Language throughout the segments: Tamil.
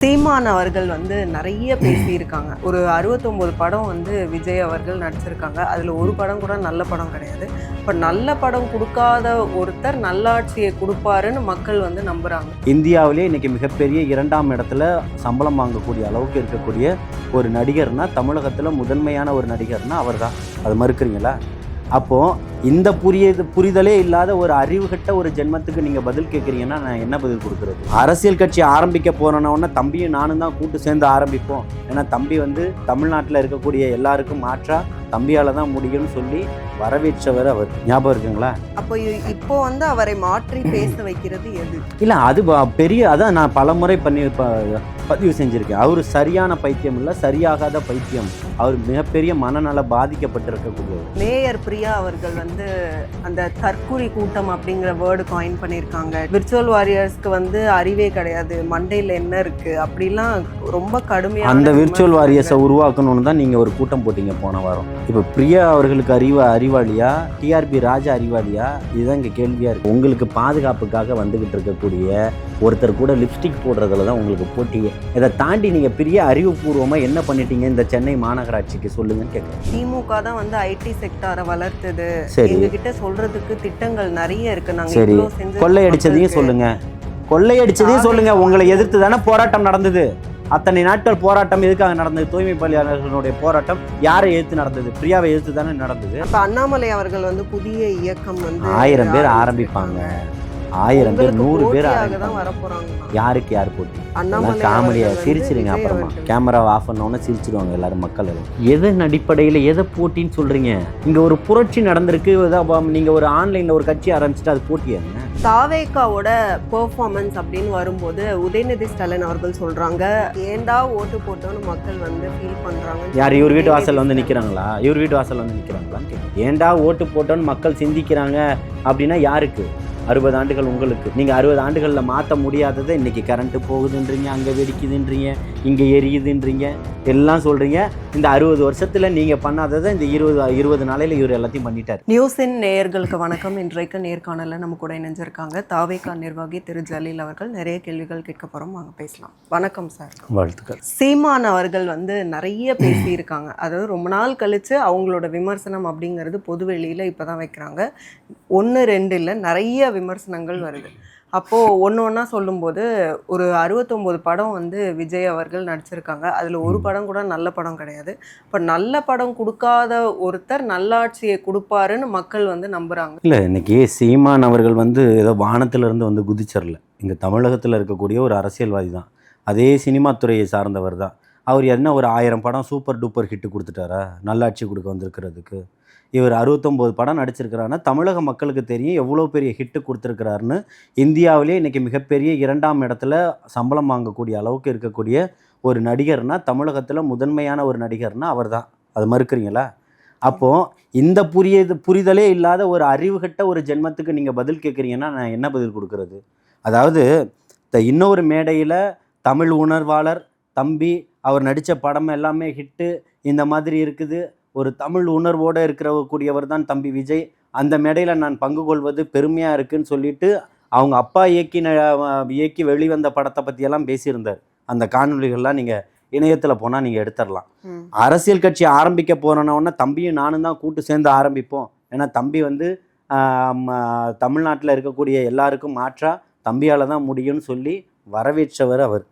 சீமான் அவர்கள் நிறைய பேசியிருக்காங்க. ஒரு 69 படம் விஜய் அவர்கள் நடிச்சிருக்காங்க. அதில் ஒரு படம் கூட நல்ல படம் கிடையாது. இப்போ நல்ல படம் கொடுக்காத ஒருத்தர் நல்லாட்சியை கொடுப்பாருன்னு மக்கள் நம்புகிறாங்க. இந்தியாவிலே இன்றைக்கி மிகப்பெரிய 2ஆம் இடத்துல சம்பளம் வாங்கக்கூடிய அளவுக்கு இருக்கக்கூடிய ஒரு நடிகர்னா, தமிழகத்தில் முதன்மையான ஒரு நடிகர்னா அவர் தான். அது மறுக்கிறீங்களா? அப்போது இந்த புரிதலே இல்லாத ஒரு அறிவுகட்ட ஒரு ஜென்மத்துக்கு நீங்கள் பதில் கேட்குறீங்கன்னா நான் என்ன பதில் கொடுக்குறது? அரசியல் கட்சி ஆரம்பிக்க போகிறோன்னா தம்பியும் நானும் தான் கூட்டு சேர்ந்து ஆரம்பிப்போம். ஏன்னா தம்பி தமிழ்நாட்டில் இருக்கக்கூடிய எல்லாருக்கும் மாற்றாக தம்பியால் தான் முடியும்னு சொல்லி வரவேற்றவர் அவர். ஞாபகம் இருக்குங்களா? அப்போ இப்போ அவரை மாற்றி பேச வைக்கிறது எது? இல்லை, அது பெரிய அதான் நான் பல முறை பதிவு செஞ்சுருக்கேன். அவர் சரியான பைத்தியம் இல்லை, சரியாகாத பைத்தியம். அவர் மிகப்பெரிய மனநல பாதிக்கப்பட்டிருக்கக்கூடியவர். மேயர் பிரியா அவர்கள் அந்த தற்குறி கூட்டம் அப்படிங்கிற வேர்டு காயின் பண்ணியிருக்காங்க. விர்ச்சுவல் வாரியர்ஸ்க்கு அறிவே கிடையாது, மண்டையில் என்ன இருக்குது அப்படிலாம் ரொம்ப கடுமையாக அந்த விர்ச்சுவல் வாரியர்ஸை உருவாக்கணும்னு தான் நீங்கள் ஒரு கூட்டம் போட்டீங்க போன வாரம். இப்போ பிரியா அவர்களுக்கு அறிவாளியா, டிஆர்பி ராஜா அறிவாளியா? இதுதான் இங்கே கேள்வியாக இருக்குது. உங்களுக்கு பாதுகாப்புக்காக வந்துக்கிட்டு இருக்கக்கூடிய ஒருத்தர் கூட லிப்ஸ்டிக் போடுறதுல தான் உங்களுக்கு போட்டியே. இதை தாண்டி நீங்கள் பெரிய அறிவுபூர்வமாக என்ன பண்ணிட்டீங்க இந்த சென்னை மாநகராட்சிக்கு சொல்லுங்கன்னு கேட்குறேன். திமுக தான் ஐடி செக்டாரை வளர்த்தது. சரி, எங்ககிட்ட சொல்றதுக்கு திட்டங்கள் நிறைய இருக்கு. நாங்க சரி, கொள்ளையடிச்சதையும் சொல்லுங்க. கொள்ளையடிச்சதையும் சொல்லுங்க. உங்களை எதிர்த்து தானே போராட்டம் நடந்தது. அத்தனை நாட்கள் போராட்டம் எதுக்காக நடந்தது? தூய்மை பணியாளர்களுடைய போராட்டம் யாரை எதிர்த்து நடந்தது? பிரியாவை எதிர்த்து தானே நடந்தது. அப்ப அண்ணாமலை அவர்கள் புதிய இயக்கம் 1000 பேர் ஆரம்பிப்பாங்க. 1000 பேர் 100 பேர் தான் வரப்போறாங்க. யாருக்கு யார் போட்டி? காமெடியா சிரிச்சிருங்க. அப்புறமா கேமராவை ஆஃப் பண்ணோன்னு சிரிச்சிருவாங்க எல்லாரும், மக்கள் எல்லாம். எதன் அடிப்படையில் எதை போட்டின்னு சொல்றீங்க? இங்க ஒரு புரட்சி நடந்திருக்கு. நீங்க ஒரு ஆன்லைன்ல ஒரு கட்சி ஆரம்பிச்சுட்டு அது போட்டியாங்க. தாவேக்காவோட பெர்ஃபார்மன்ஸ் அப்படின்னு வரும்போது உதயநிதி ஸ்டாலின் அவர்கள் சொல்றாங்க, ஏண்டா ஓட்டு போட்டோன்னு மக்கள் ஃபீல் பண்றாங்க. யார் இவர் வீட்டு வாசல்ல நிக்கிறாங்களா? இவர் வீட்டு வாசல்ல நிக்கிறாங்களான்னு ஏண்டா ஓட்டு போட்டோன்னு மக்கள் சிந்திக்கிறாங்க அப்படின்னா யாருக்கு? 60 ஆண்டுகள் உங்களுக்கு. நீங்கள் 60 ஆண்டுகளில் மாற்ற முடியாததை இன்றைக்கி கரண்ட்டு போகுதுன்றீங்க, அங்கே வெடிக்குதுன்றீங்க, இங்கே எரியுதுன்றீங்க, எல்லாம் சொல்கிறீங்க. இந்த 60 வருஷத்தில் நீங்கள் பண்ணாததை இந்த 20 நாளையில் இவர் எல்லாத்தையும் பண்ணிட்டார். நியூஸின் நேயர்களுக்கு வணக்கம். இன்றைக்கு நேர்காணலில் நம்ம கூட இணைஞ்சிருக்காங்க தாவேகா நிர்வாகி திரு ஜலீல் அவர்கள். நிறைய கேள்விகள் கேட்க போகிறோம், வாங்க பேசலாம். வணக்கம் சார். வாழ்த்துக்கள். சீமான் அவர்கள் நிறைய பேசியிருக்காங்க. அதாவது ரொம்ப நாள் கழித்து அவங்களோட விமர்சனம் அப்படிங்கிறது பொதுவெளியில் இப்போ தான் வைக்கிறாங்க. 1 2 இல்லை, நிறைய விமர்சனங்கள் வருது. அப்போது ஒன்று ஒன்றா சொல்லும்போது ஒரு 69 படம் விஜய் அவர்கள் நடிச்சிருக்காங்க. அதில் ஒரு படம் கூட நல்ல படம் கிடையாது. இப்போ நல்ல படம் கொடுக்காத ஒருத்தர் நல்லாட்சியை கொடுப்பாருன்னு மக்கள் நம்புகிறாங்க. இல்லை, இன்னைக்கு சீமான் அவர்கள் ஏதோ வானத்திலிருந்து குதிச்சரல. இங்கே தமிழகத்தில் இருக்கக்கூடிய ஒரு அரசியல்வாதி தான், அதே சினிமா துறையை சார்ந்தவர் தான். அவர் என்ன ஒரு 1000 படம் சூப்பர் டூப்பர் ஹிட்டு கொடுத்துட்டாரா நல்லாட்சி கொடுக்க வந்திருக்கிறதுக்கு? இவர் 69 படம் நடிச்சிருக்கிறாருன்னா தமிழக மக்களுக்கு தெரியும் எவ்வளோ பெரிய ஹிட்டு கொடுத்துருக்கிறாருன்னு. இந்தியாவிலே இன்றைக்கி மிகப்பெரிய 2ஆம் இடத்துல சம்பளம் வாங்கக்கூடிய அளவுக்கு இருக்கக்கூடிய ஒரு நடிகர்னா, தமிழகத்தில் முதன்மையான ஒரு நடிகர்னா அவர் தான். அது மறுக்கிறீங்களா? அப்போது இந்த புரிதலே இல்லாத ஒரு அறிவுகட்ட ஒரு ஜென்மத்துக்கு நீங்கள் பதில் கேட்குறீங்கன்னா நான் என்ன பதில் கொடுக்குறது? அதாவது இன்னொரு மேடையில் தமிழ் உணர்வாளர் தம்பி அவர் நடித்த படம் எல்லாமே ஹிட்டு இந்த மாதிரி இருக்குது, ஒரு தமிழ் உணர்வோடு இருக்கக்கூடியவர் தான் தம்பி விஜய், அந்த மேடையில் நான் பங்கு கொள்வது பெருமையாக இருக்குதுன்னு சொல்லிட்டு அவங்க அப்பா இயக்கி வெளிவந்த படத்தை பற்றியெல்லாம் பேசியிருந்தார். அந்த காணொலிகள்லாம் நீங்கள் இணையத்தில் போனால் நீங்கள் எடுத்துடலாம். அரசியல் கட்சி ஆரம்பிக்க போகிறோன்னா தம்பியும் நானும் தான் கூட்டு சேர்ந்து ஆரம்பிப்போம். ஏன்னா தம்பி தமிழ்நாட்டில் இருக்கக்கூடிய எல்லாருக்கும் மாற்றாக தம்பியால் தான் முடியும்னு சொல்லி வரவேற்றவர் அவர்.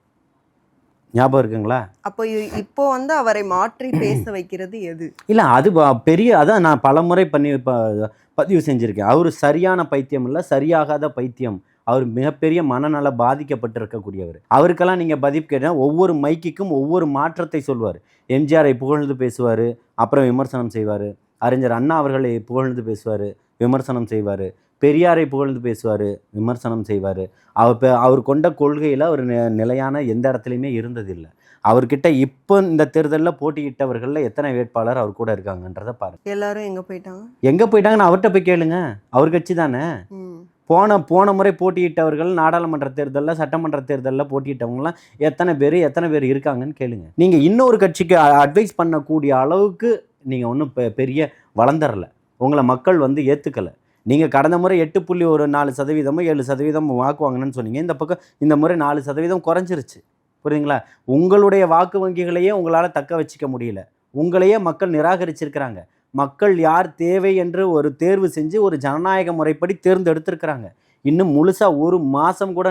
ஞாபகம் இருக்குங்களா? அப்போ இப்போ அவரை மாற்றி பேச வைக்கிறது எது? இல்லை, அது பெரிய அதான் நான் பல முறை பதிவு செஞ்சுருக்கேன். அவர் சரியான பைத்தியம் இல்லை, சரியாகாத பைத்தியம். அவர் மிகப்பெரிய மனநல பாதிக்கப்பட்டிருக்கக்கூடியவர். அவருக்கெல்லாம் நீங்கள் பதிவு கேட்டால் ஒவ்வொரு மைக்குக்கும் ஒவ்வொரு மாற்றத்தை சொல்வார். எம்ஜிஆரை புகழ்ந்து பேசுவார், அப்புறம் விமர்சனம் செய்வார். அறிஞர் அண்ணா அவர்களை புகழ்ந்து பேசுவார், விமர்சனம் செய்வார். பெரியாரை புகழ்ந்து பேசுவார், விமர்சனம் செய்வார். அவர் கொண்ட கொள்கையில் அவர் நிலையான எந்த இடத்துலையுமே இருந்ததில்லை. அவர்கிட்ட இப்போ இந்த தேர்தலில் போட்டியிட்டவர்களில் எத்தனை வேட்பாளர் அவர் கூட இருக்காங்கன்றதை பாருங்கள். எல்லாரும் எங்கே போயிட்டாங்கன்னு அவர்கிட்ட போய் கேளுங்க. அவர் கட்சி தானே. போன முறை போட்டியிட்டவர்கள் நாடாளுமன்ற தேர்தலில் சட்டமன்ற தேர்தலில் போட்டியிட்டவங்களாம் எத்தனை பேர் இருக்காங்கன்னு கேளுங்க. நீங்கள் இன்னொரு கட்சிக்கு அட்வைஸ் பண்ணக்கூடிய அளவுக்கு நீங்கள் ஒன்றும் பெரிய வளர்ந்துடல. உங்களை மக்கள் ஏற்றுக்கலை. நீங்கள் கடந்த முறை 8.4% 7% வாக்கு வாங்கினேன்னு சொன்னீங்க. இந்த பக்கம் இந்த முறை 4% குறைஞ்சிருச்சு. புரியுதுங்களா? உங்களுடைய வாக்கு வங்கிகளையே உங்களால் தக்க வச்சுக்க முடியல. உங்களையே மக்கள் நிராகரிச்சிருக்கிறாங்க. மக்கள் யார் தேவை என்று ஒரு தேர்வு செஞ்சு ஒரு ஜனநாயக முறைப்படி தேர்ந்தெடுத்திருக்கிறாங்க. இன்னும் முழுசா 1 மாசம் கூட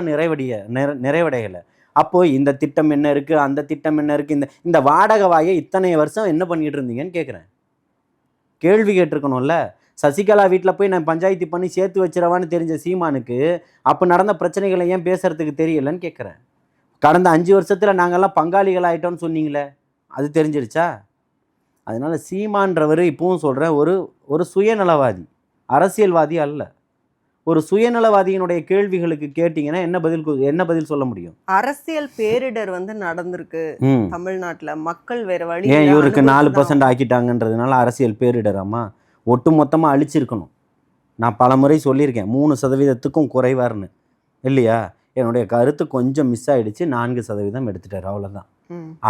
நிறைவடையலை. அப்போ இந்த திட்டம் என்ன இருக்கு, அந்த திட்டம் என்ன இருக்கு, இந்த இந்த வாடகை வாயை இத்தனை வருஷம் என்ன பண்ணிட்டு இருந்தீங்கன்னு கேட்குறேன். கேள்வி கேட்டிருக்கணும்ல. சசிகலா வீட்டில் போய் நான் பஞ்சாயத்து பண்ணி சேர்த்து வச்சிடவான்னு தெரிஞ்ச சீமானுக்கு அப்போ நடந்த பிரச்சனைகளை ஏன் பேசுறதுக்கு தெரியலன்னு கேட்குறேன். கடந்த 5 வருஷத்தில் நாங்கள்லாம் பங்காளிகள் ஆகிட்டோம்னு சொன்னீங்களே, அது தெரிஞ்சிருச்சா? அதனால சீமான்றவர் இப்பவும் சொல்கிறேன், ஒரு சுயநலவாதி, அரசியல்வாதி அல்ல. ஒரு சுயநலவாதியினுடைய கேள்விகளுக்கு கேட்டிங்கன்னா என்ன பதில் சொல்ல முடியும்? அரசியல் பேரிடர் வந்து நடந்திருக்கு தமிழ்நாட்டுல. மக்கள் வேற வழி ஏன் இவருக்கு 4% ஆக்கிட்டாங்கன்றதுனால அரசியல் பேரிடராமா? ஒட்டு மொத்தமாக அழிச்சிருக்கணும். நான் பல முறை சொல்லியிருக்கேன் 3%க்கும் குறைவார்னு இல்லையா? என்னுடைய கருத்து கொஞ்சம் மிஸ் ஆகிடுச்சு. 4% எடுத்துட்டார், அவ்வளோதான்.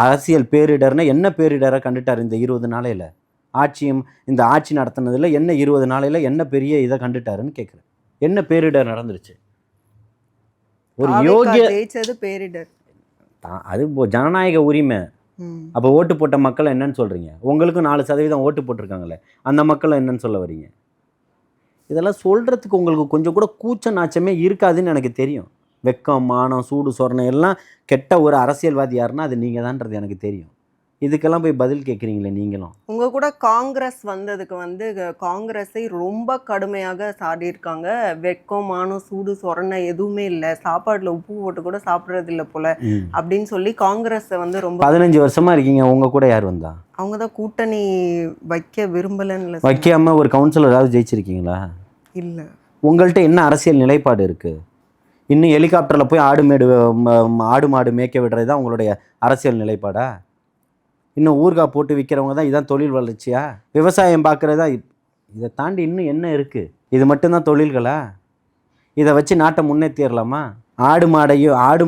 அரசியல் பேரிடர்னா என்ன பேரிடரை கண்டுட்டார் இந்த 20 நாளையில்? இந்த ஆட்சி நடத்தினதில் என்ன 20 நாளையில் என்ன பெரிய இதை கண்டுட்டாருன்னு கேட்குறேன். என்ன பேரிடர் நடந்துருச்சு? ஒரு யோகிய ஜெயிச்சது பேரிடர். அது ஜனநாயக உரிமை. அப்போ ஓட்டு போட்ட மக்கள் என்னன்னு சொல்கிறீங்க? உங்களுக்கும் 4% ஓட்டு போட்டிருக்காங்களே, அந்த மக்கள் என்னன்னு சொல்ல வரீங்க? இதெல்லாம் சொல்கிறதுக்கு உங்களுக்கு கொஞ்சம் கூட கூச்ச நாச்சமே இருக்காதுன்னு எனக்கு தெரியும். வெக்கம், மானம், சூடு, சொரணை எல்லாம் கெட்ட ஒரு அரசியல்வாதி யாருன்னா அது நீங்கள் தான்றது எனக்கு தெரியும். இதுக்கெல்லாம் போய் பதில் கேட்குறீங்களே நீங்களும். உங்கள் கூட காங்கிரஸ் வந்ததுக்கு வந்து காங்கிரஸை ரொம்ப கடுமையாக சாடியிருக்காங்க. வெக்கம், மானம், சூடு, சொரணை எதுவுமே இல்லை, சாப்பாட்டில் உப்பு போட்டு கூட சாப்பிட்றது இல்லை போல அப்படின்னு சொல்லி காங்கிரஸை வந்து ரொம்ப 15 வருஷமாக இருக்கீங்க. உங்கள் கூட யார் வந்தா? அவங்க தான் கூட்டணி வைக்க விரும்பலன்னு. வைக்காமல் ஒரு கவுன்சிலர் ஏதாவது ஜெயிச்சிருக்கீங்களா? இல்லை. உங்கள்கிட்ட என்ன அரசியல் நிலைப்பாடு இருக்குது? இன்னும் ஹெலிகாப்டரில் போய் ஆடு மாடு மேய்க்க விடுறது தான் உங்களுடைய அரசியல் நிலைப்பாடா? இன்னும் ஊறுகாய் போட்டு விற்கிறவங்க தான் இதான் தொழில் வளர்ச்சியா? விவசாயம் பார்க்குறதா? இதை தாண்டி இன்னும் என்ன இருக்குது? இது மட்டும்தான் தொழில்களா? இதை வச்சு நாட்டை முன்னேற்றிடலாமா? ஆடு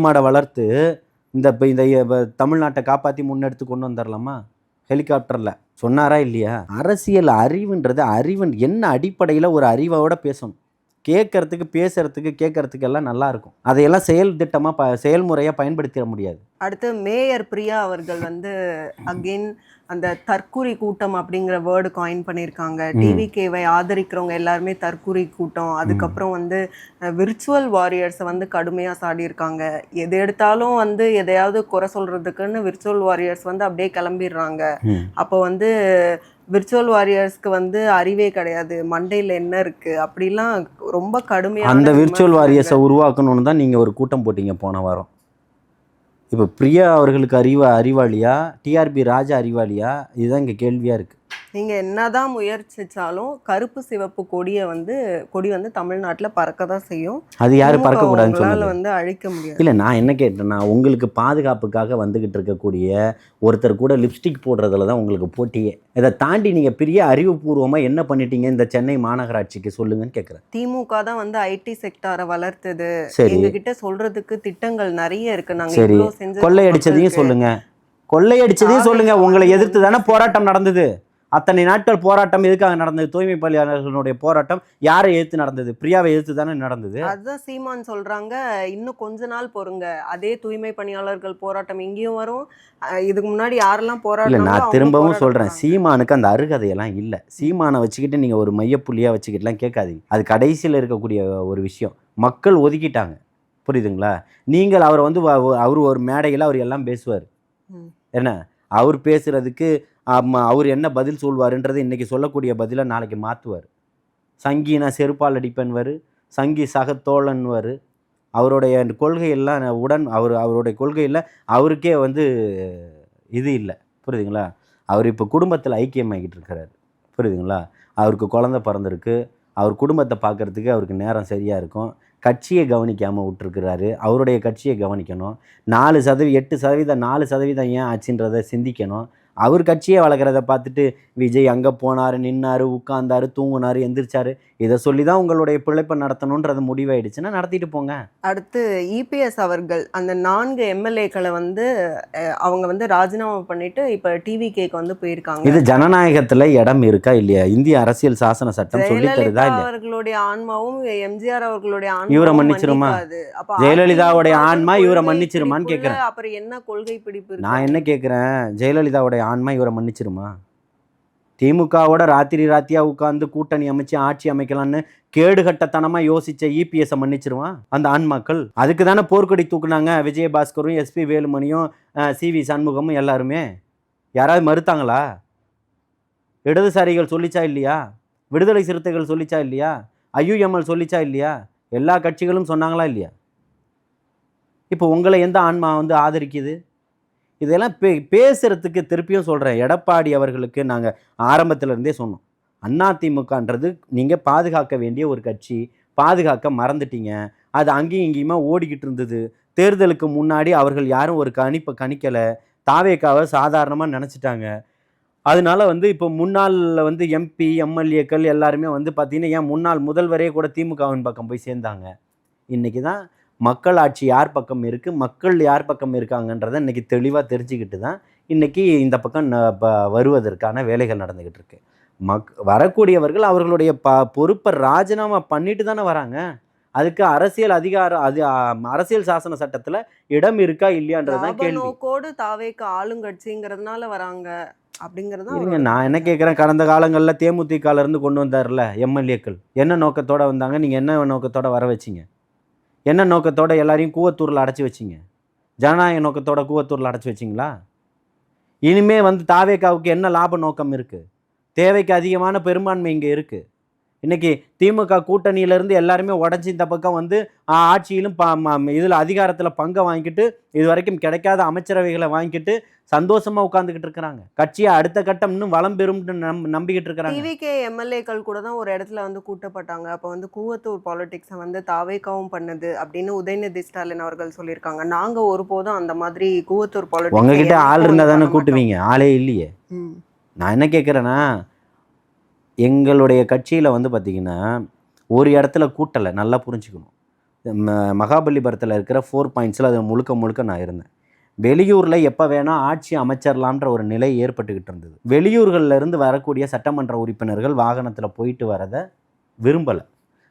மாடை வளர்த்து இந்த தமிழ்நாட்டை காப்பாற்றி முன்னெடுத்து கொண்டு வந்துடலாமா ஹெலிகாப்டரில்? சொன்னாரா இல்லையா? அரசியல் அறிவுன்றது என்ன அடிப்படையில் ஒரு அறிவோட பேசணும். கேட்கறதுக்கு, பேசுறதுக்கு, கேட்கறதுக்கு எல்லாம் நல்லா இருக்கும். அதையெல்லாம் செயல்முறையாக பயன்படுத்திட முடியாது. அடுத்து மேயர் பிரியா அவர்கள் வந்து அகெயின் அந்த தற்குறி கூட்டம் அப்படிங்கிற வேர்டு காயின் பண்ணியிருக்காங்க. டிவிகேவை ஆதரிக்கிறவங்க எல்லாருமே தற்குறி கூட்டம். அதுக்கப்புறம் வந்து விர்ச்சுவல் வாரியர்ஸை வந்து கடுமையாக சாடியிருக்காங்க. எது எடுத்தாலும் வந்து எதையாவது குறை சொல்கிறதுக்குன்னு விர்ச்சுவல் வாரியர்ஸ் வந்து அப்படியே கிளம்பிடுறாங்க. அப்போ வந்து விர்ச்சுவல் வாரியர்ஸ்க்கு வந்து அறிவே கிடையாது, மண்டையில் என்ன இருக்குது அப்படிலாம் ரொம்ப கடுமையாக அந்த விர்ச்சுவல் வாரியர்ஸை உருவாக்கணும்னு தான் நீங்கள் ஒரு கூட்டம் போட்டீங்க போன வாரம். இப்போ பிரியா அவர்களுக்கு அறிவாளியா, டிஆர்பி ராஜா அறிவாளியா? இதுதான் இங்கே கேள்வியாக இருக்குது. நீங்கள் என்னதான் முயற்சித்தாலும் கருப்பு சிவப்பு கொடி வந்து தமிழ்நாட்டில் பறக்க தான் செய்யும். அது யாரும் பறக்கக்கூடாதுன்னு சொன்னாங்க, வந்து அழிக்க முடியாது. இல்லை, நான் என்ன கேட்டேன்னா, உங்களுக்கு பாதுகாப்புக்காக வந்துக்கிட்டு இருக்கக்கூடிய ஒருத்தர் கூட லிப்ஸ்டிக் போடுறதுல தான் உங்களுக்கு போட்டியே. இதை தாண்டி நீங்கள் பெரிய அறிவுபூர்வமாக என்ன பண்ணிட்டீங்க இந்த சென்னை மாநகராட்சிக்கு சொல்லுங்கன்னு கேட்குறேன். திமுக தான் வந்து ஐடி செக்டாரை வளர்த்தது. சரி, எங்ககிட்ட சொல்கிறதுக்கு திட்டங்கள் நிறைய இருக்குது. நாங்கள் சரி, கொள்ளையடிச்சதையும் சொல்லுங்க. உங்களை எதிர்த்து தானே போராட்டம் நடந்தது. அத்தனை நாட்கள் போராட்டம் எதுக்காக நடந்தது? தூய்மை பணியாளர்களுடைய போராட்டம் யாரை எதிர்த்து நடந்தது? பிரியாவை எதிர்த்து தானே நடந்தது. அதுதான் சீமான் சொல்றாங்க, இன்னும் கொஞ்ச நாள் பொறுங்க, அதே தூய்மை பணியாளர்கள் போராட்டம் இங்கேயும் வரும். இதுக்கு முன்னாடி யாரெல்லாம் போராட்டம். நான் திரும்பவும் சொல்றேன், சீமானுக்கு அந்த அருகதையெல்லாம் இல்லை. சீமானை வச்சுக்கிட்டு நீங்க ஒரு மையப்புள்ளியா வச்சுக்கிட்டுலாம் கேட்காதீங்க. அது கடைசியில் இருக்கக்கூடிய ஒரு விஷயம். மக்கள் ஒதுக்கிட்டாங்க, புரியுதுங்களா? நீங்கள் அவர் வந்து அவர் ஒரு மேடையில் அவர் எல்லாம் பேசுவார். என்ன அவர் பேசுறதுக்கு அவர் என்ன பதில் சொல்வாருன்றது இன்றைக்கி சொல்லக்கூடிய பதிலை நாளைக்கு மாற்றுவார். சங்கினா செருப்பால் அடிப்பன்வார், சங்கி சகத்தோழன்வார். அவருடைய கொள்கையெல்லாம் அவருடைய கொள்கையில் அவருக்கே வந்து இது இல்லை, புரியுதுங்களா? அவர் இப்போ குடும்பத்தில் ஐக்கியமாகிட்டு இருக்கிறார், புரியுதுங்களா? அவருக்கு குழந்தை பிறந்திருக்கு, அவர் குடும்பத்தை பார்க்குறதுக்கு அவருக்கு நேரம் சரியாக இருக்கும். கட்சியை கவனிக்காமல் விட்டுருக்கிறாரு. அவருடைய கட்சியை கவனிக்கணும். 8% 4% ஏன் ஆச்சுன்றதை சிந்திக்கணும். அவர் கட்சியை வளர்க்குறத பார்த்துட்டு விஜய் அங்கே போனார், நின்னார், உட்கார்ந்தாரு, தூங்குனார், எந்திரிச்சாரு, இதை சொல்லி தான் உங்களுடைய பிழைப்பை நடத்தணுன்றது முடிவாயிடுச்சுன்னா நடத்திட்டு போங்க. அடுத்து இபிஎஸ் அவர்கள் அந்த 4 எம்எல்ஏக்களை வந்து அவங்க வந்து ராஜினாமா பண்ணிட்டு இப்போ டிவிகேக்கு வந்து போயிருக்காங்க. இது ஜனநாயகத்தில் இடம் இருக்கா இல்லையா? இந்திய அரசியல் சாசன சட்டம் சொல்லி தருதா ஜெயலலிதா இல்லையா? அவர்களுடைய ஆன்மாவும் எம்ஜிஆர் அவர்களுடைய இவரை ஆன்மாவும் மன்னிச்சிருமா? மன்னிக்காது. அப்ப ஜெயலலிதாவுடைய ஆன்மா இவரை கொள்கை மன்னிச்சிருமான்னு பிடிப்புல கேட்குறேன். அப்புறம் என்ன கொள்கை பிடிப்பு இருக்கு? நான் என்ன கேட்குறேன், ஜெயலலிதாவுடைய ஆன்மா இவரை மன்னிச்சிருமா? திமுகவோட ராத்திரியா உட்கார்ந்து கூட்டணி அமைச்சு ஆட்சி அமைக்கலான்னு கேடுகட்டத்தனமாக யோசிச்ச இபிஎஸ்ஸை மன்னிச்சிருவான் அந்த ஆன்மாக்கள்? அதுக்கு தானே போர்க்கொடி தூக்குனாங்க விஜயபாஸ்கரும், எஸ்பி வேலுமணியும், சிவி சண்முகமும் எல்லாருமே. யாராவது மறுத்தாங்களா? இடதுசாரிகள் சொல்லிச்சா இல்லையா? விடுதலை சிறுத்தைகள் சொல்லிச்சா இல்லையா? ஐயுஎம்எல் சொல்லிச்சா இல்லையா? எல்லா கட்சிகளும் சொன்னாங்களா இல்லையா? இப்போ உங்களை எந்த ஆன்மா வந்து ஆதரிக்குது? இதெல்லாம் பேசுகிறதுக்கு திருப்பியும் சொல்கிறேன், எடப்பாடி அவர்களுக்கு நாங்கள் ஆரம்பத்தில் இருந்தே சொன்னோம், அதிமுகன்றது நீங்கள் பாதுகாக்க வேண்டிய ஒரு கட்சி, பாதுகாக்க மறந்துட்டீங்க. அது அங்கேயும் இங்கேயுமா ஓடிக்கிட்டு இருந்தது. தேர்தலுக்கு முன்னாடி அவர்கள் யாரும் ஒரு கணிக்கலை, தாவேக்காவை சாதாரணமாக நினச்சிட்டாங்க. அதனால வந்து இப்போ முன்னாள் வந்து எம்பி எம்எல்ஏக்கள் எல்லாருமே வந்து பார்த்தீங்கன்னா ஏன் முன்னாள் முதல்வரே கூட திமுகவின் பக்கம் போய் சேர்ந்தாங்க. இன்றைக்கி தான் மக்கள் ஆட்சி யார் பக்கம் இருக்குது, மக்கள் யார் பக்கம் இருக்காங்கன்றதை இன்றைக்கி தெளிவாக தெரிஞ்சுக்கிட்டு தான் இன்றைக்கி இந்த பக்கம் வருவதற்கான வேலைகள் நடந்துக்கிட்டு இருக்கு. வரக்கூடியவர்கள் அவர்களுடைய பொறுப்பை ராஜினாமா பண்ணிட்டு தானே வராங்க. அதுக்கு அரசியல் அதிகாரம் அரசியல் சாசன சட்டத்தில் இடம் இருக்கா இல்லையான்றது தான் கேள்வி. நோக்கோடு தாவேக்கு ஆளுங்கட்சிங்கிறதுனால வராங்க அப்படிங்கிறது. இருங்க, நான் என்ன கேட்குறேன், கடந்த காலங்களில் தேமுதிகலேருந்து கொண்டு வந்தார்ல எம்எல்ஏக்கள், என்ன நோக்கத்தோடு வந்தாங்க? நீங்கள் என்ன நோக்கத்தோடு வர வச்சிங்க? என்ன நோக்கத்தோட எல்லாரையும் கூவத்தூரில் அடைச்சி வச்சிங்க? ஜனநாயக நோக்கத்தோட கூவத்தூரில் அடைச்சி வச்சிங்களா? இனிமே வந்து தாவேக்காவுக்கு என்ன லாப நோக்கம் இருக்குது? தேவைக்கு அதிகமான பெரும்பான்மை இங்கே இருக்குது. இன்றைக்கி திமுக கூட்டணியிலேருந்து எல்லாருமே உடஞ்சி இந்த பக்கம் வந்து ஆட்சியிலும் இதில் அதிகாரத்தில் பங்கை வாங்கிக்கிட்டு இது வரைக்கும் கிடைக்காத அமைச்சரவைகளை வாங்கிக்கிட்டு சந்தோஷமாக உட்காந்துக்கிட்டு இருக்கிறாங்க. கட்சியை அடுத்த கட்டம் இன்னும் வளம் பெறும்னு நம்பிக்கிட்டு இருக்கிறாங்க. டிவிகே எம்எல்ஏக்கள் கூட தான் ஒரு இடத்துல வந்து கூட்டப்பட்டாங்க. அப்போ வந்து கூவத்தூர் பாலிடிக்ஸை வந்து தாவேக்காவும் பண்ணுது அப்படின்னு உதயநிதி ஸ்டாலின் அவர்கள் சொல்லியிருக்காங்க. நாங்கள் ஒருபோதும் அந்த மாதிரி கூவத்தூர் பாலிடிக்ஸ் உங்ககிட்ட ஆள் இருந்தால் தானே கூட்டுவீங்க, ஆளே இல்லையே. நான் என்ன கேட்குறேன்னா, எங்களுடைய கட்சியில் வந்து பார்த்திங்கன்னா ஒரு இடத்துல கூட்டலை, நல்லா புரிஞ்சுக்கணும். மகாபலிபுரத்தில் இருக்கிற 4 பாயிண்ட்ஸில் அது முழுக்க நான் இருந்தேன். வெளியூரில் எப்போ வேணால் ஆட்சி அமைச்சரலான்ற ஒரு நிலை ஏற்பட்டுக்கிட்டு இருந்தது. வெளியூர்களில் இருந்து வரக்கூடிய சட்டமன்ற உறுப்பினர்கள் வாகனத்தில் போயிட்டு வரதை விரும்பலை.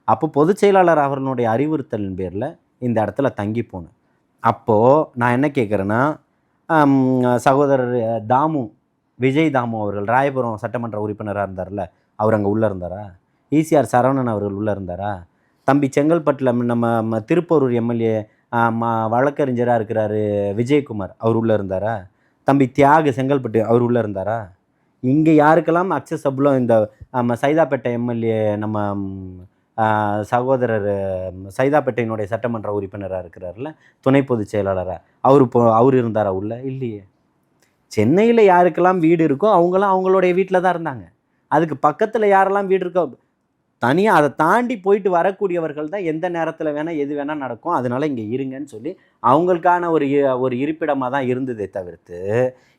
அப்போ பொதுச் செயலாளர் அவர்களுடைய அறிவுறுத்தலின் பேரில் இந்த இடத்துல தங்கி போனேன். அப்போது நான் என்ன கேட்குறேன்னா, சகோதரர் தாமு, விஜய் தாமு அவர்கள் ராயபுரம் சட்டமன்ற உறுப்பினராக இருந்தார்ல, அவர் அங்கே உள்ளே இருந்தாரா? ஈசிஆர் சரவணன் அவர்கள் உள்ளே இருந்தாரா? தம்பி செங்கல்பட்டில் நம்ம திருப்பூர் எம்எல்ஏ வழக்கறிஞராக இருக்கிறாரு விஜயகுமார், அவர் உள்ளே இருந்தாரா? தம்பி தியாக செங்கல்பட்டு அவர் உள்ளே இருந்தாரா? இங்கே யாருக்கெல்லாம் அக்சசபிளோ இந்த சைதாப்பேட்டை எம்எல்ஏ நம்ம சகோதரர் சைதாப்பேட்டையினுடைய சட்டமன்ற உறுப்பினராக இருக்கிறார்ல, துணை பொதுச் செயலாளராக, அவர் இருந்தாரா உள்ள? இல்லையே. சென்னையில் யாருக்கெல்லாம் வீடு இருக்கோ அவங்களாம் அவங்களுடைய வீட்டில் தான் இருந்தாங்க. அதுக்கு பக்கத்தில் யாரெல்லாம் வீடு இருக்கோ தனியாக அதை தாண்டி போயிட்டு வரக்கூடியவர்கள் தான் எந்த நேரத்தில் வேணால் எது வேணால் நடக்கும், அதனால் இங்கே இருங்கன்னு சொல்லி அவங்களுக்கான ஒரு இருப்பிடமாக தான் இருந்ததே தவிர்த்து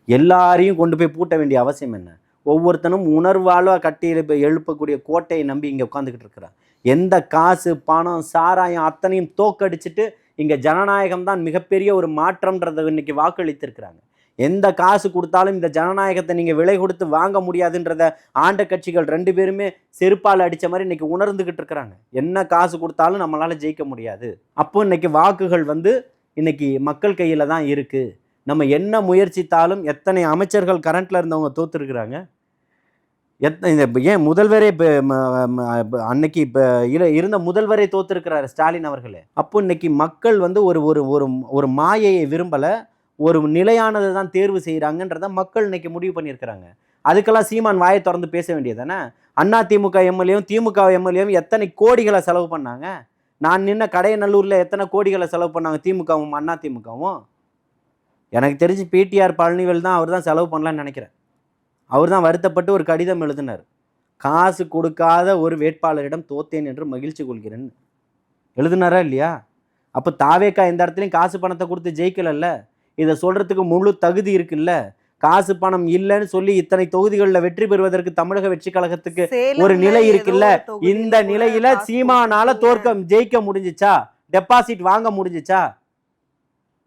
எல்லாரையும் கொண்டு போய் பூட்ட வேண்டிய அவசியம் என்ன? ஒவ்வொருத்தனும் உணர்வாழ்வாக கட்டி எழுப்பக்கூடிய கோட்டையை நம்பி இங்கே உட்காந்துக்கிட்டு இருக்கிறான். எந்த காசு பணம் சாராயம் அத்தனையும் தோக்கடிச்சிட்டு இங்கே ஜனநாயகம் தான் மிகப்பெரிய ஒரு மாற்றம்ன்றதை இன்றைக்கி வாக்களித்திருக்கிறாங்க. எந்த காசு கொடுத்தாலும் இந்த ஜனநாயகத்தை நீங்கள் விலை கொடுத்து வாங்க முடியாதுன்றத ஆண்ட கட்சிகள் 2 பேருமே செருப்பால் அடித்த மாதிரி இன்றைக்கி உணர்ந்துக்கிட்டு இருக்கிறாங்க. என்ன காசு கொடுத்தாலும் நம்மளால் ஜெயிக்க முடியாது. அப்போ இன்றைக்கி வாக்குகள் வந்து இன்றைக்கி மக்கள் கையில் தான் இருக்குது. நம்ம என்ன முயற்சித்தாலும் எத்தனை அமைச்சர்கள் கரண்ட்டில் இருந்தவங்க தோற்றுருக்குறாங்க. ஏன் முதல்வரே இப்போ அன்னைக்கு இப்போ இருந்த முதல்வரே தோற்றுருக்கிறார் ஸ்டாலின் அவர்களே. அப்போ இன்றைக்கி மக்கள் வந்து ஒரு மாயையை விரும்பலை, ஒரு நிலையானதை தான் தேர்வு செய்கிறாங்கன்றத மக்கள் இன்றைக்கி முடிவு பண்ணியிருக்கிறாங்க. அதுக்கெல்லாம் சீமான் வாயை திறந்து பேச வேண்டியது தானே? அதிமுக எம்எல்ஏவும் திமுக எம்எல்ஏவும் எத்தனை கோடிகளை செலவு பண்ணாங்க? நான் நின்ன கடையநல்லூரில் எத்தனை கோடிகளை செலவு பண்ணாங்க திமுகவும் அதிமுகவும்? எனக்கு தெரிஞ்சு பிடிஆர் பழனிவேல் தான், அவர் தான் செலவு பண்ணலான்னு நினைக்கிறேன். அவர் தான் வருத்தப்பட்டு ஒரு கடிதம் எழுதினார், காசு கொடுக்காத ஒரு வேட்பாளரிடம் தோத்தேன் என்று மகிழ்ச்சி கொள்கிறேன் எழுதினாரா இல்லையா? அப்போ தாவேக்கா எந்த இடத்துலையும் காசு பணத்தை கொடுத்து ஜெயிக்கலல்ல. இதை சொல்கிறதுக்கு முழு தகுதி இருக்குல்ல. காசு பணம் இல்லைன்னு சொல்லி இத்தனை தொகுதிகளில் வெற்றி பெறுவதற்கு தமிழக வெற்றி கழகத்துக்கு சேலம்ல ஒரு நிலை இருக்குல்ல. ஏதோ ஒரு தொகுதியில இந்த கூட நிலையில காசு சீமானால கொடுத்தீங்க. ஜெயிக்க முடிஞ்சுச்சா? டெபாசிட் வாங்க முடிஞ்சுச்சா?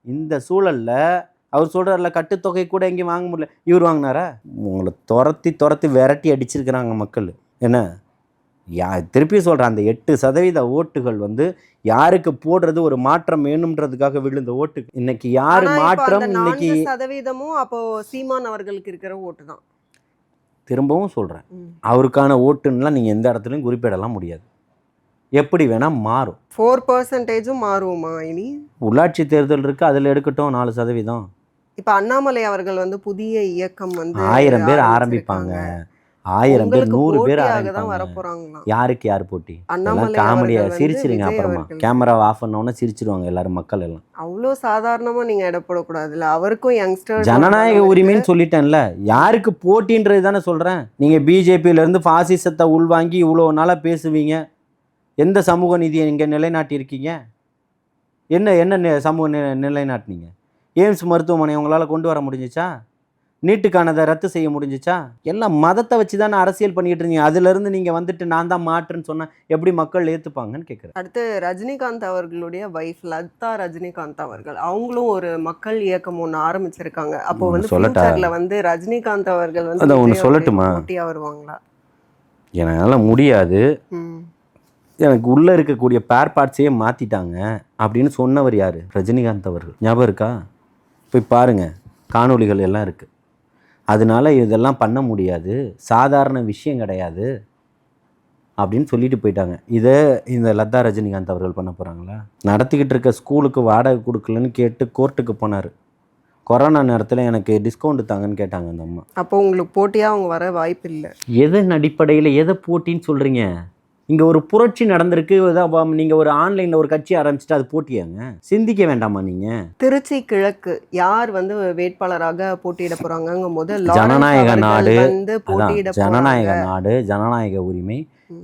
இந்த சூழல்ல அவர் சொல்றாருல கட்டுத்தொகை கூட எங்கேயும் வாங்க முடியல. இவர் வாங்கினாரா? உங்களை துரத்தி விரட்டி அடிச்சிருக்கிறாங்க மக்கள். என்ன திருப்பி சொல்கிறேன், அந்த 8% ஓட்டுகள் வந்து யாருக்கு போடுறது, ஒரு மாற்றம் வேணும்ன்றதுக்காக விழுந்த ஓட்டு. இன்னைக்கு யாரு ஆனா இப்ப மாற்றம்? அந்த இன்னைக்கு 4% அப்போ சீமான் அவர்களுக்கு இருக்கிற ஓட்டு தான். திரும்பவும் சொல்கிறேன், அவருக்கான ஓட்டுன்னெலாம் நீங்கள் எந்த இடத்துலையும் குறிப்பிடலாம் முடியாது. எப்படி வேணால் மாறும். 4% மாறுமா இனி? உள்ளாட்சி தேர்தல் இருக்குது, அதில் எடுக்கட்டும் 4%. இப்ப அண்ணாமலை அவர்கள் வந்து புதிய இயக்கம் வந்து 1000 பேர் ஆரம்பிப்பாங்க, 1000 பேர் 100 பேர் தான் ஆரம்பிப்பாங்க. வரப்போறாங்களாம். யாருக்கு யார் போட்டி? அண்ணாமலை காமெடியா அவர்கள் வந்து சிரிச்சிருங்க. விஜய் அப்புறமா அவர்கள். கேமராவை ஆஃப் பண்ணோன்னே சிரிச்சிருவாங்க எல்லாரும், மக்கள் எல்லாம். அவ்வளோ சாதாரணமா நீங்க இடப்படக்கூடாதுல்ல. அவருக்கும் யங்ஸ்டர் ஜனநாயக உரிமைன்னு சொல்லிட்டேன்ல, யாருக்கு போட்டின்றது தானே சொல்கிறேன். நீங்கள் பிஜேபியிலேருந்து ஃபாசிசத்தை உள்வாங்கி இவ்வளோ நாளாக பேசுவீங்க. எந்த சமூக நீதியை நீங்கள் நிலைநாட்டியிருக்கீங்க? என்ன சமூக நிலைநாட்டினீங்க? எய்ம்ஸ் மருத்துவமனை உங்களால் கொண்டு வர முடிஞ்சிச்சா? நீட்டுக்கானதை ரத்து செய்ய முடிஞ்சிச்சா? எல்லாம் மதத்தை வச்சு தானே அரசியல் பண்ணிக்கிட்டு இருந்தீங்க. அதுலேருந்து நீங்கள் வந்துட்டு நான் தான் மாற்றுன்னு சொன்னால் எப்படி மக்கள் ஏற்றுப்பாங்கன்னு கேட்குறேன். அடுத்து ரஜினிகாந்த் அவர்களுடைய வைஃப் லதா ரஜினிகாந்த் அவர்கள், அவங்களும் ஒரு மக்கள் இயக்கம் ஒன்று ஆரம்பிச்சிருக்காங்க. அப்போ வந்து ஃபியூச்சர்ல வந்து ரஜினிகாந்த் அவர்கள் வந்து அதை ஒன்று சொல்லட்டுமா? போட்டியா வருவாங்களா? என்னால் முடியாது, எனக்கு உள்ளே இருக்கக்கூடிய பேர் பார்ட்ஸையே மாற்றிட்டாங்க அப்படின்னு சொன்னவர் யார்? ரஜினிகாந்த் அவர்கள். ஞாபகம் இருக்கா? போய் பாருங்கள், காணொளிகள் எல்லாம் இருக்குது. அதனால இதெல்லாம் பண்ண முடியாது, சாதாரண விஷயம் கிடையாது அப்படின்னு சொல்லிட்டு போயிட்டாங்க. இதை இந்த லதா ரஜினிகாந்த் அவர்கள் பண்ண போகிறாங்களா? நடத்திக்கிட்டு இருக்க ஸ்கூலுக்கு வாடகை கொடுக்கலன்னு கேட்டு கோர்ட்டுக்கு போனார். கொரோனா நேரத்தில் எனக்கு டிஸ்கவுண்ட் தாங்கன்னு கேட்டாங்க அந்த அம்மா. அப்போ உங்களுக்கு போட்டியாக அவங்க வர வாய்ப்பு இல்லை. எதன் அடிப்படையில் எதை போட்டின்னு சொல்கிறீங்க? இங்கே ஒரு புரட்சி நடந்திருக்கு. நீங்கள் ஒரு ஆன்லைனில் ஒரு கட்சி ஆரம்பிச்சுட்டு அது போட்டியாங்க? சிந்திக்க வேண்டாமா நீங்கள்? திருச்சி கிழக்கு யார் வந்து வேட்பாளராக போட்டியிட போறாங்க? முதல் ஜனநாயக நாடு, போட்டியிட ஜனநாயக நாடு, ஜனநாயக உரிமை,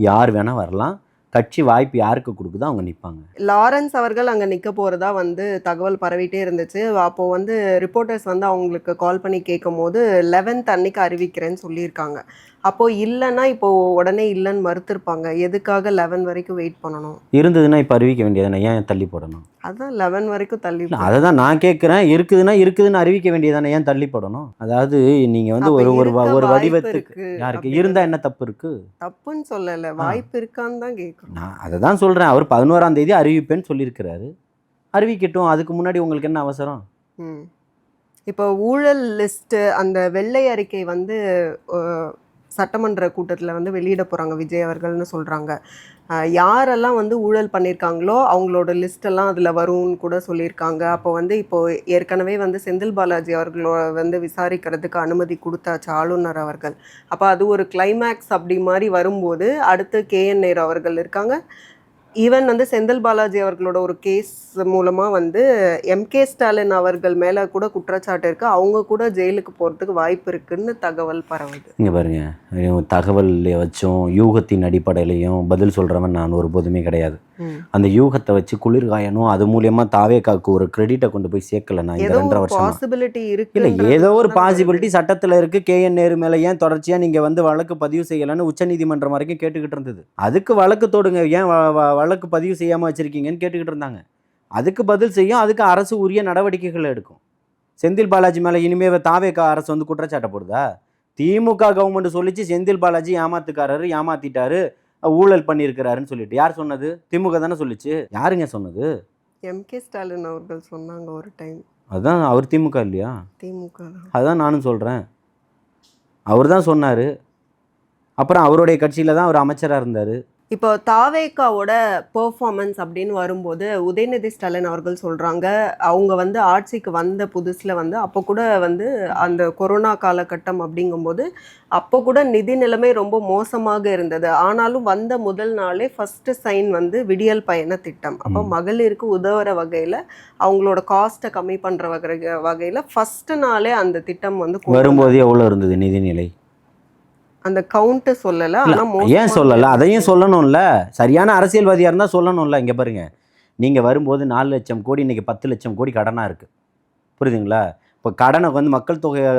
யார் வேணா வரலாம். கட்சி வாய்ப்பு யாருக்கு கொடுக்குதோ அவங்க நிற்பாங்க. லாரன்ஸ் அவர்கள் அங்கே நிற்க போகிறதா வந்து தகவல் பரவிட்டே இருந்துச்சு. அப்போது வந்து ரிப்போர்ட்டர்ஸ் வந்து அவங்களுக்கு கால் பண்ணி கேட்கும் போது 11th அன்னைக்கு அறிவிக்கிறேன்னு சொல்லியிருக்காங்க. அப்போது இல்லைன்னா இப்போது உடனே இல்லைன்னு மறுத்திருப்பாங்க. எதுக்காக 11 வரைக்கும் வெயிட் பண்ணணும்? இருந்ததுன்னா இப்போ அறிவிக்க வேண்டியதானே, ஏன் தள்ளி போடணும்? அதான் 11 வரைக்கும் தள்ளி. அதை தான் நான் கேட்குறேன். இருக்குதுன்னு அறிவிக்க வேண்டியதானே, ஏன் தள்ளி போடணும்? அதாவது நீங்கள் வந்து ஒரு வடிவத்துக்கு யாருக்கு இருந்தால் என்ன தப்பு இருக்குது? தப்புன்னு சொல்லலை, வாய்ப்பு இருக்கான்னு தான் கேட்குறேன். நான் அதை தான் சொல்கிறேன். அவர் 11ஆம் தேதி அறிவிப்பேன்னு சொல்லியிருக்கிறாரு, அறிவிக்கட்டும். அதுக்கு முன்னாடி உங்களுக்கு என்ன அவசரம்? இப்போ ஊழல் லிஸ்ட்டு, அந்த வெள்ளை அறிக்கை வந்து சட்டமன்ற கூட்டத்தில் வந்து வெளியிட போகிறாங்க விஜய் அவர்கள்னு சொல்கிறாங்க. யாரெல்லாம் வந்து ஊழல் பண்ணியிருக்காங்களோ அவங்களோட லிஸ்டெல்லாம் அதில் வரும்னு கூட சொல்லியிருக்காங்க. அப்போ வந்து இப்போது ஏற்கனவே வந்து செந்தில் பாலாஜி அவர்களோட வந்து விசாரிக்கிறதுக்கு அனுமதி கொடுத்தாச்சு ஆளுநர் அவர்கள். அப்போ அது ஒரு கிளைமேக்ஸ் அப்படி மாதிரி வரும்போது அடுத்து KN நேரு அவர்கள் இருக்காங்க. ஈவன் வந்து செந்தில் பாலாஜி அவர்களோட ஒரு கேஸ் மூலமாக வந்து MK ஸ்டாலின் அவர்கள் மேலே கூட குற்றச்சாட்டு இருக்குது. அவங்க கூட ஜெயிலுக்கு போகிறதுக்கு வாய்ப்பு இருக்குன்னு தகவல் பரவுது. இங்கே பாருங்க, தகவல் வச்சும் யூகத்தின் அடிப்படையிலையும் பதில் சொல்கிறவன் நான் ஒருபோதுமே கிடையாது. அந்த யூகத்தை வச்சு குளிர்காயணும், அது மூலியமா தாவேக்காக்கு ஒரு கிரெடிட்டை கொண்டு போய் சேர்க்கல. நான் இந்த 2.5 வருஷம் பாசிபிலிட்டி இருக்கு. இல்லை, ஏதோ ஒரு பாசிபிலிட்டி சட்டத்தில் இருக்குது. KN நேரு மேலே ஏன் தொடர்ச்சியாக நீங்கள் வந்து வழக்கு பதிவு செய்யலைன்னு உச்சநீதிமன்றம் வரைக்கும் கேட்டுக்கிட்டு இருந்தது. அதுக்கு வழக்கு தொடுங்க, ஏன் வழக்கு பதிவு செய்யாமல் வச்சுருக்கீங்கன்னு கேட்டுக்கிட்டு இருந்தாங்க. அதுக்கு பதில் செய்யும், அதுக்கு அரசு உரிய நடவடிக்கைகள் எடுக்கும். செந்தில் பாலாஜி மேலே இனிமேல் தாவேக்கா அரசு வந்து குற்றச்சாட்டை போடுதா? திமுக கவர்மெண்ட் சொல்லிச்சு செந்தில் பாலாஜி ஏமாத்துக்காரரு, ஏமாத்திட்டாரு, ஊழல் பண்ணியிருக்கிறாருன்னு சொல்லிட்டு. யார் சொன்னது? திமுக தானே சொல்லிச்சு. யாருங்க சொன்னது? MK ஸ்டாலின் அவர்கள் சொன்னாங்க ஒரு டைம். அதுதான், அவர் திமுக இல்லையா? திமுக. அதுதான் நானும் சொல்கிறேன், அவர் தான் சொன்னார். அப்புறம் அவருடைய கட்சியில் தான் அவர் அமைச்சராக இருந்தார். இப்போ தாவேக்காவோட பெர்ஃபார்மன்ஸ் அப்படின்னு வரும்போது உதயநிதி ஸ்டாலின் அவர்கள் சொல்கிறாங்க, அவங்க வந்து ஆட்சிக்கு வந்த புதுசில் வந்து அப்போ கூட வந்து அந்த கொரோனா காலகட்டம் அப்படிங்கும்போது அப்போ கூட நிதி நிலைமை ரொம்ப மோசமாக இருந்தது. ஆனாலும் வந்த முதல் நாளே ஃபஸ்ட்டு சைன் வந்து விடியல் பயண திட்டம். அப்போ மகளிருக்கு உதவுற வகையில், அவங்களோட காஸ்ட்டை கம்மி பண்ணுற வகையில் ஃபஸ்ட்டு நாளே அந்த திட்டம் வந்து வரும்போது எவ்வளோ இருந்தது நிதிநிலை? அந்த கவுண்ட்டு சொல்லலை. ஆனால் ஏன் சொல்லலை? அதையும் சொல்லணும்ல. சரியான அரசியல்வாதியாக இருந்தால் சொல்லணும்ல. இங்கே பாருங்கள், நீங்கள் வரும்போது 4 லட்சம் கோடி, இன்றைக்கி 10 லட்சம் கோடி கடனாக இருக்குது. புரியுதுங்களா? இப்போ கடனை வந்து மக்கள் தொகையை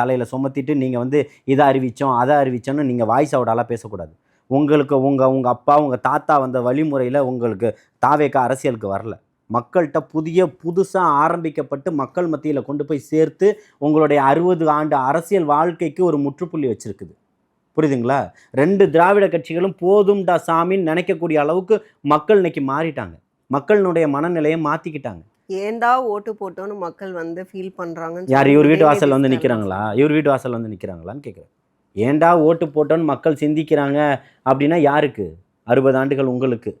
தலையில் சுமத்திட்டு நீங்கள் வந்து இதை அறிவித்தோம் அதை அறிவித்தோன்னு நீங்கள் வாய்ஸ் அவுட்டாலாம் பேசக்கூடாது. உங்களுக்கு உங்கள் அப்பா உங்கள் தாத்தா வந்த வழிமுறையில் உங்களுக்கு தாவேக்கா அரசியலுக்கு வரல. மக்கள்கிட்ட புதுசாக ஆரம்பிக்கப்பட்டு மக்கள் மத்தியில் கொண்டு போய் சேர்த்து உங்களுடைய 60 ஆண்டு அரசியல் வாழ்க்கைக்கு ஒரு முற்றுப்புள்ளி வச்சுருக்குது. புரியுதுங்களா? 2 திராவிட கட்சிகளும் போதும்டா சாமின்னு நினைக்கக்கூடிய அளவுக்கு மக்கள் இன்னைக்கு மாறிட்டாங்க. மக்களினுடைய மனநிலையை மாற்றிக்கிட்டாங்க. ஏன்டா ஓட்டு போட்டோன்னு மக்கள் வந்து ஃபீல் பண்ணுறாங்கன்னு யார் இவர் வீட்டு வாசல் வந்து நிற்கிறாங்களா? இவர் வீட்டு வாசல் வந்து நிற்கிறாங்களான்னு கேட்குறேன். ஏன்டா ஓட்டு போட்டோன்னு மக்கள் சிந்திக்கிறாங்க அப்படின்னா யாருக்கு? 60 ஆண்டுகள் உங்களுக்கு.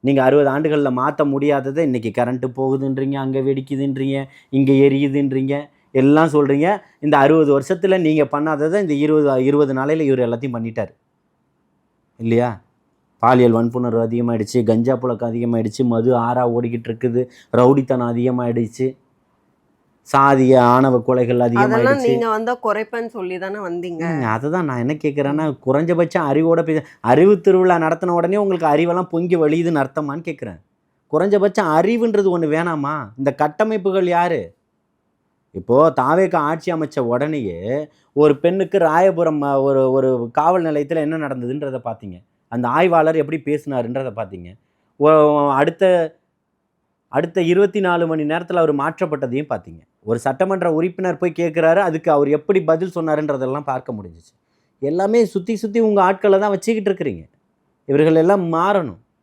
நீங்கள் 60 ஆண்டுகளில் மாற்ற முடியாததை இன்றைக்கி கரண்ட்டு போகுதுன்றீங்க, அங்கே வெடிக்குதுன்றீங்க, இங்கே எரியுதுன்றீங்க, எல்லாம் சொல்கிறீங்க. இந்த 60 வருஷத்தில் நீங்கள் பண்ணாததை இந்த 20 நாளையில் இவர் எல்லாத்தையும் பண்ணிட்டார் இல்லையா? பாலியல் வன்புணர்வு அதிகமாகிடுச்சு, கஞ்சா புழக்கம் அதிகமாகிடுச்சு, மது ஆறா ஓடிக்கிட்டு இருக்குது, ரவுடித்தனம் அதிகமாகிடுச்சு, சாதிய ஆணவ கொலைகள் அதிகமாகிடுச்சு. நீங்கள் வந்தால் குறைப்பேன்னு சொல்லி தானே வந்தீங்க. அதை தான் நான் என்ன கேட்குறேன்னா, குறைஞ்சபட்சம் அறிவோட அறிவு திருவிழா நடத்தின உடனே உங்களுக்கு அறிவெல்லாம் பொங்கி வழியுதுன்னு அர்த்தமான்னு கேட்குறேன். குறைஞ்சபட்சம் அறிவுன்றது ஒன்று வேணாமா? இந்த கட்டமைப்புகள் யார்? இப்போது தாவேக்கா ஆட்சி அமைச்ச உடனேயே ஒரு பெண்ணுக்கு ராயபுரம் ஒரு காவல் நிலையத்தில் என்ன நடந்ததுன்றதை பார்த்தீங்க. அந்த ஆய்வாளர் எப்படி பேசினாருன்றதை பார்த்தீங்க. அடுத்த 24 மணி நேரத்தில் அவர் மாற்றப்பட்டதையும் பார்த்தீங்க. ஒரு சட்டமன்ற உறுப்பினர் போய் கேட்குறாரு, அதுக்கு அவர் எப்படி பதில் சொன்னாருன்றதெல்லாம் பார்க்க முடிஞ்சிச்சு. எல்லாமே சுற்றி உங்கள் ஆட்களை தான் வச்சுக்கிட்டு இருக்கிறீங்க. இவர்கள் எல்லாம் மாறணும்.